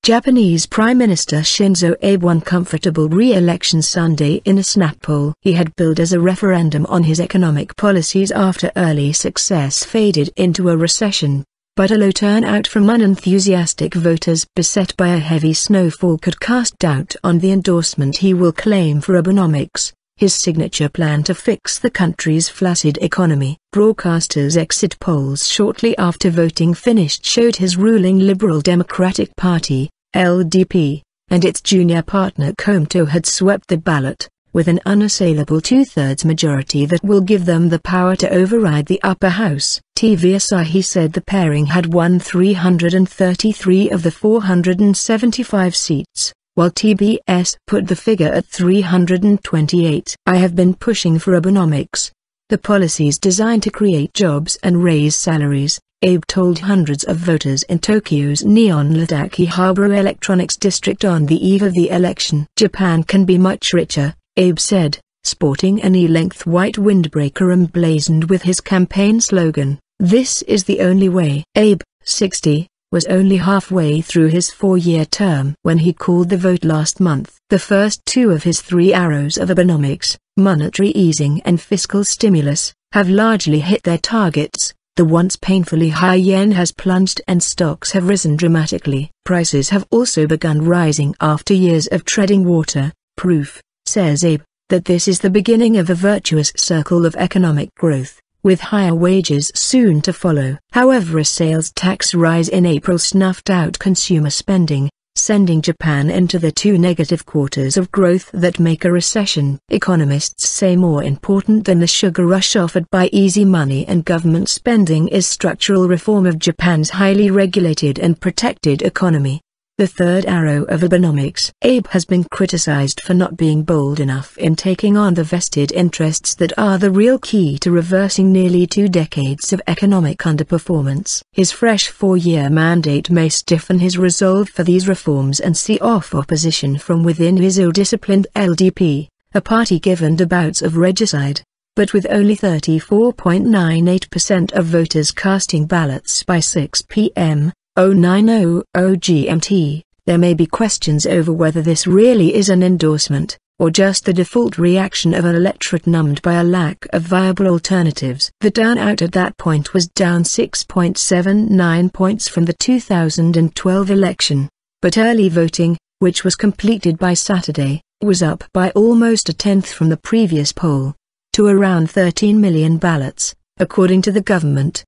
Japanese Prime Minister Shinzo Abe won comfortable re-election Sunday in a snap poll he had billed as a referendum on his economic policies after early success faded into a recession. But a low turnout from unenthusiastic voters beset by a heavy snowfall could cast doubt on the endorsement he will claim for Abenomics, his signature plan to fix the country's flaccid economy. Broadcasters' exit polls shortly after voting finished showed his ruling Liberal Democratic Party, LDP, and its junior partner Komeito had swept the ballot, with an unassailable two-thirds majority that will give them the power to override the upper house. TV Asahi said the pairing had won 333 of the 475 seats, while TBS put the figure at 328. "I have been pushing for Abenomics, the policies designed to create jobs and raise salaries," Abe told hundreds of voters in Tokyo's neon-lit Akihabara electronics district on the eve of the election. "Japan can be much richer," Abe said, sporting a knee-length white windbreaker emblazoned with his campaign slogan, "This is the only way." Abe, 60, was only halfway through his 4-year term when he called the vote last month. The first two of his 3 arrows of Abenomics, monetary easing and fiscal stimulus, have largely hit their targets. The once painfully high yen has plunged and stocks have risen dramatically. Prices have also begun rising after years of treading water, proof, says Abe, that this is the beginning of a virtuous circle of economic growth, with higher wages soon to follow. However, a sales tax rise in April snuffed out consumer spending, sending Japan into the 2 negative quarters of growth that make a recession. Economists say more important than the sugar rush offered by easy money and government spending is structural reform of Japan's highly regulated and protected economy. The third arrow of Abenomics. Abe has been criticized for not being bold enough in taking on the vested interests that are the real key to reversing nearly 2 decades of economic underperformance. His fresh 4-year mandate may stiffen his resolve for these reforms and see off opposition from within his ill-disciplined LDP, a party given to bouts of regicide. But with only 34.98% of voters casting ballots by 6 p.m., 0900 GMT, there may be questions over whether this really is an endorsement, or just the default reaction of an electorate numbed by a lack of viable alternatives. The turnout at that point was down 6.79 points from the 2012 election, but early voting, which was completed by Saturday, was up by almost a tenth from the previous poll, to around 13 million ballots, according to the government.